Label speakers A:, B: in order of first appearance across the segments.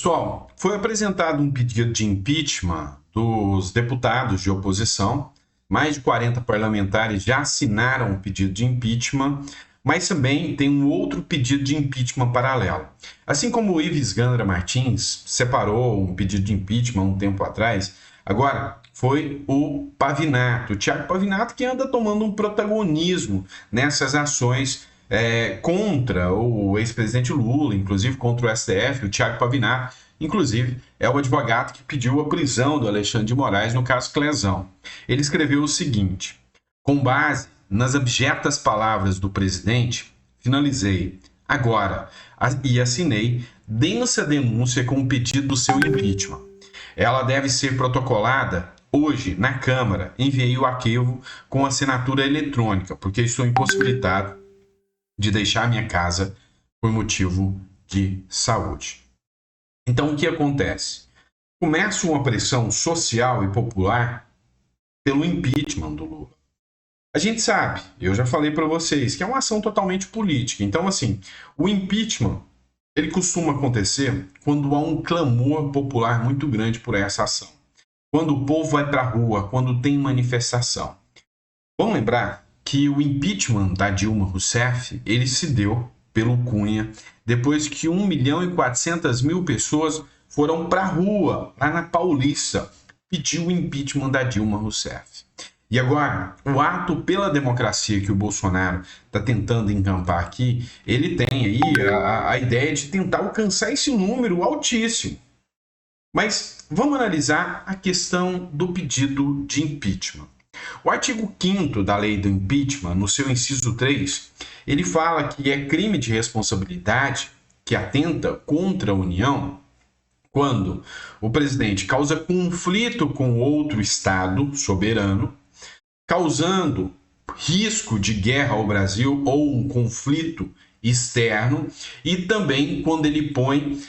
A: Pessoal, foi apresentado um pedido de impeachment dos deputados de oposição. Mais de 40 parlamentares já assinaram o pedido de impeachment, mas também tem um outro pedido de impeachment paralelo. Assim como o Ives Gandra Martins separou um pedido de impeachment um tempo atrás, agora foi o Pavinato, o Thiago Pavinato, que anda tomando um protagonismo nessas ações contra o ex-presidente Lula, inclusive contra o STF. O Thiago Pavinato, inclusive, é o advogado que pediu a prisão do Alexandre de Moraes no caso Clezão. Ele escreveu o seguinte: com base nas abjetas palavras do presidente, finalizei agora e assinei denúncia com o pedido do seu impeachment. Ela deve ser protocolada hoje na Câmara. Enviei o arquivo com assinatura eletrônica, porque estou impossibilitado de deixar minha casa por motivo de saúde. Então, o que acontece? Começa uma pressão social e popular pelo impeachment do Lula. A gente sabe, eu já falei para vocês, que é uma ação totalmente política. Então, assim, o impeachment, ele costuma acontecer quando há um clamor popular muito grande por essa ação. Quando o povo vai para a rua, quando tem manifestação. Vamos lembrar que o impeachment da Dilma Rousseff, ele se deu pelo Cunha, depois que 1.400.000 pessoas foram para a rua, lá na Paulista, pedir o impeachment da Dilma Rousseff. E agora, o ato pela democracia que o Bolsonaro está tentando encampar aqui, ele tem aí a ideia de tentar alcançar esse número altíssimo. Mas vamos analisar a questão do pedido de impeachment. O artigo 5º da lei do impeachment, no seu inciso 3, ele fala que é crime de responsabilidade que atenta contra a União quando o presidente causa conflito com outro Estado soberano, causando risco de guerra ao Brasil ou um conflito externo, e também quando ele põe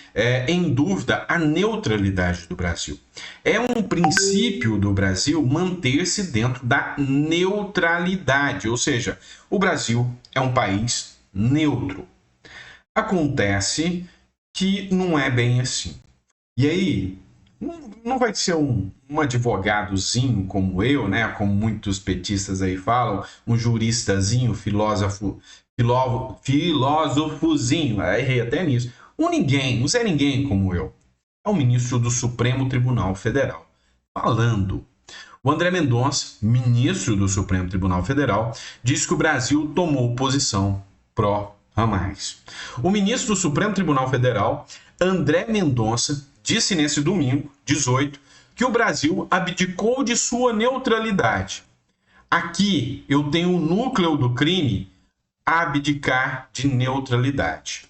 A: em dúvida a neutralidade do Brasil. É um princípio do Brasil manter-se dentro da neutralidade, ou seja, o Brasil é um país neutro. Acontece que não é bem assim. E aí, não vai ser um advogadozinho como eu, né? Como muitos petistas aí falam, um juristazinho, filósofozinho, errei até nisso. Um Zé Ninguém como eu. É o ministro do Supremo Tribunal Federal falando. O André Mendonça, ministro do Supremo Tribunal Federal, diz que o Brasil tomou posição pró-Hamas. O ministro do Supremo Tribunal Federal, André Mendonça, disse nesse domingo, 18, que o Brasil abdicou de sua neutralidade. Aqui eu tenho o núcleo do crime, abdicar de neutralidade.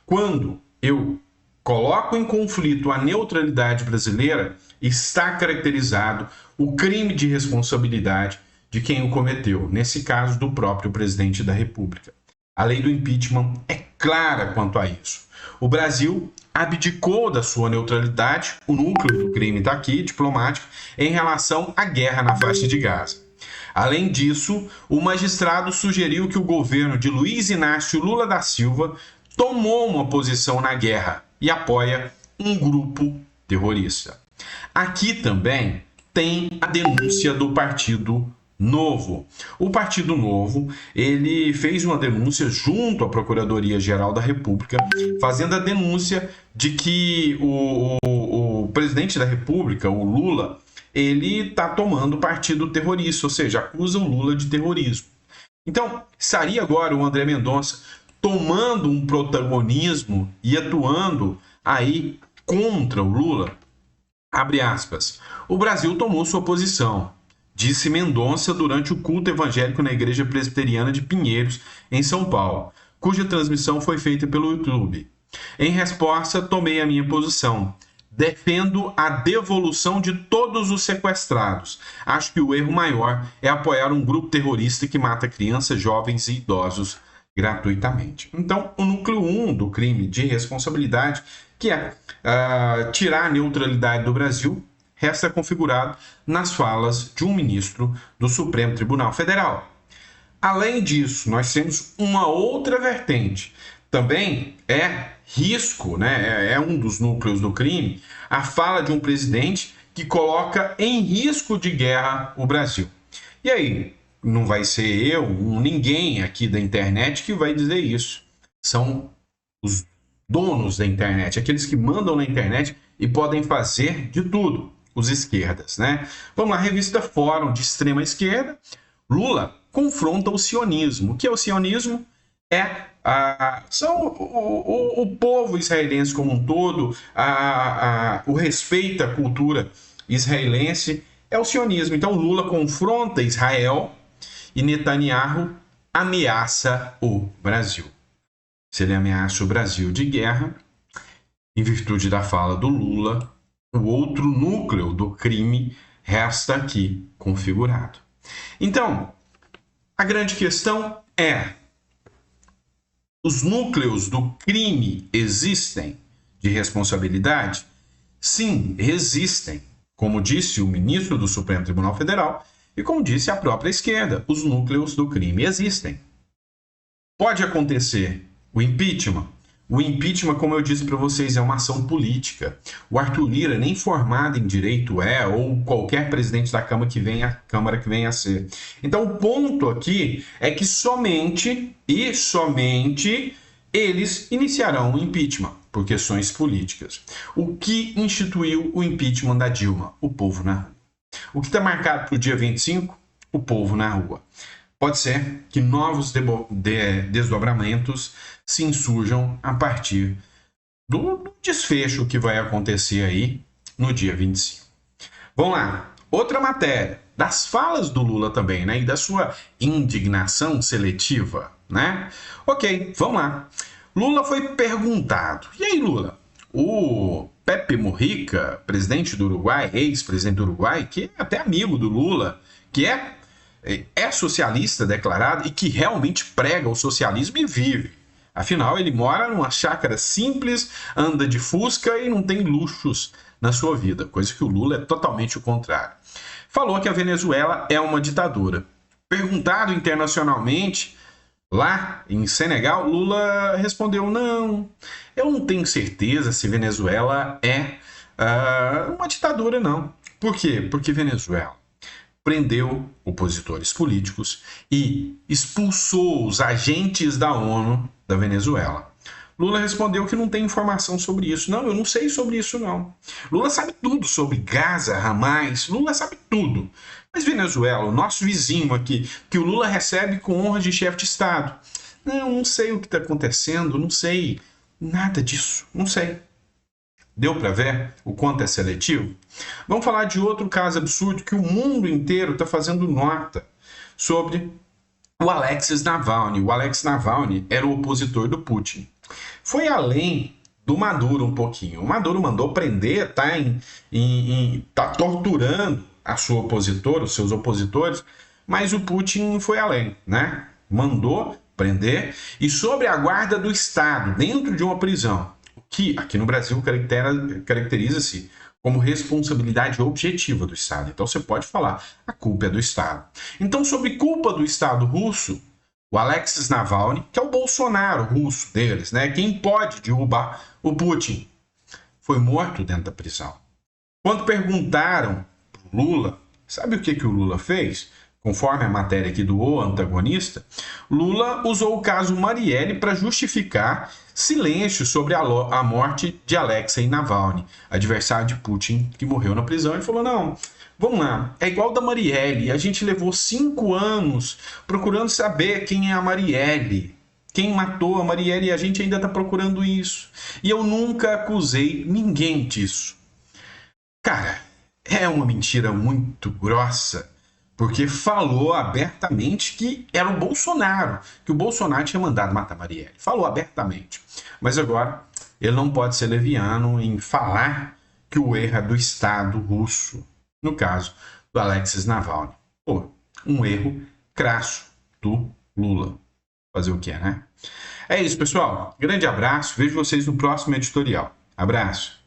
A: Quando eu coloco em conflito a neutralidade brasileira, está caracterizado o crime de responsabilidade de quem o cometeu, nesse caso do próprio presidente da República. A lei do impeachment é clara quanto a isso. O Brasil abdicou da sua neutralidade, o núcleo do crime está aqui, diplomático, em relação à guerra na faixa de Gaza. Além disso, o magistrado sugeriu que o governo de Luiz Inácio Lula da Silva tomou uma posição na guerra e apoia um grupo terrorista. Aqui também tem a denúncia do Partido Novo. O Partido Novo, ele fez uma denúncia junto à Procuradoria-Geral da República, fazendo a denúncia de que o presidente da República, o Lula, ele está tomando partido terrorista, ou seja, acusa o Lula de terrorismo. Então, estaria agora o André Mendonça tomando um protagonismo e atuando aí contra o Lula? Abre aspas. O Brasil tomou sua posição, disse Mendonça durante o culto evangélico na Igreja Presbiteriana de Pinheiros, em São Paulo, cuja transmissão foi feita pelo YouTube. Em resposta, tomei a minha posição. Defendo a devolução de todos os sequestrados. Acho que o erro maior é apoiar um grupo terrorista que mata crianças, jovens e idosos gratuitamente. Então, o núcleo 1 do crime de responsabilidade, que é tirar a neutralidade do Brasil, resta configurado nas falas de um ministro do Supremo Tribunal Federal. Além disso, nós temos uma outra vertente. Também é risco, né, é um dos núcleos do crime, a fala de um presidente que coloca em risco de guerra o Brasil. E aí, não vai ser eu, ninguém aqui da internet que vai dizer isso. São os donos da internet, aqueles que mandam na internet e podem fazer de tudo, os esquerdas, né? Vamos lá, revista Fórum de extrema esquerda. Lula confronta o sionismo. O que é o sionismo? São o povo israelense como um todo, o respeito à cultura israelense, é o sionismo. Então Lula confronta Israel e Netanyahu ameaça o Brasil. Se ele ameaça o Brasil de guerra, em virtude da fala do Lula, o outro núcleo do crime resta aqui configurado. Então, a grande questão é: os núcleos do crime existem de responsabilidade? Sim, existem. Como disse o ministro do Supremo Tribunal Federal e como disse a própria esquerda, os núcleos do crime existem. Pode acontecer o impeachment. O impeachment, como eu disse para vocês, é uma ação política. O Arthur Lira nem formado em direito é, ou qualquer presidente da Câmara que venha a ser. Então o ponto aqui é que somente eles iniciarão o impeachment por questões políticas. O que instituiu o impeachment da Dilma? O povo na rua. O que está marcado para o dia 25? O povo na rua. Pode ser que novos desdobramentos se insurjam a partir do desfecho que vai acontecer aí no dia 25. Vamos lá. Outra matéria, das falas do Lula também, né? E da sua indignação seletiva, né? Ok, vamos lá. Lula foi perguntado. E aí, Lula? O Pepe Mujica, presidente do Uruguai, ex-presidente do Uruguai, que é até amigo do Lula, que é socialista declarado e que realmente prega o socialismo e vive. Afinal, ele mora numa chácara simples, anda de Fusca e não tem luxos na sua vida, coisa que o Lula é totalmente o contrário. Falou que a Venezuela é uma ditadura. Perguntado internacionalmente, lá em Senegal, Lula respondeu: não, eu não tenho certeza se Venezuela é uma ditadura, não. Por quê? Porque Venezuela prendeu opositores políticos e expulsou os agentes da ONU da Venezuela. Lula respondeu que não tem informação sobre isso. Não, eu não sei sobre isso, não. Lula sabe tudo sobre Gaza, Hamas, Lula sabe tudo. Mas Venezuela, o nosso vizinho aqui, que o Lula recebe com honra de chefe de Estado. Não sei o que está acontecendo, não sei nada disso, não sei. Deu para ver o quanto é seletivo? Vamos falar de outro caso absurdo que o mundo inteiro está fazendo nota sobre o Alexei Navalny. O Alexei Navalny era o opositor do Putin. Foi além do Maduro um pouquinho. O Maduro mandou prender, tá torturando a sua opositora, os seus opositores, mas o Putin foi além, né? Mandou prender e sob a guarda do Estado, dentro de uma prisão, que aqui no Brasil caracteriza-se como responsabilidade objetiva do Estado. Então você pode falar, a culpa é do Estado. Então, sobre culpa do Estado russo, o Alexei Navalny, que é o Bolsonaro russo deles, né? Quem pode derrubar o Putin, foi morto dentro da prisão. Quando perguntaram para o Lula, sabe o que o Lula fez? Conforme a matéria aqui do O Antagonista, Lula usou o caso Marielle para justificar silêncio sobre a morte de Alexei Navalny, adversário de Putin, que morreu na prisão. Ele falou: não, vamos lá, é igual da Marielle, a gente levou 5 anos procurando saber quem é a Marielle, quem matou a Marielle, e a gente ainda está procurando isso. E eu nunca acusei ninguém disso. Cara, é uma mentira muito grossa, porque falou abertamente que era o Bolsonaro, que o Bolsonaro tinha mandado matar Marielle. Falou abertamente. Mas agora ele não pode ser leviano em falar que o erro é do Estado russo, no caso do Alexei Navalny. Pô, um erro crasso do Lula. Fazer o quê, né? É isso, pessoal. Grande abraço. Vejo vocês no próximo editorial. Abraço.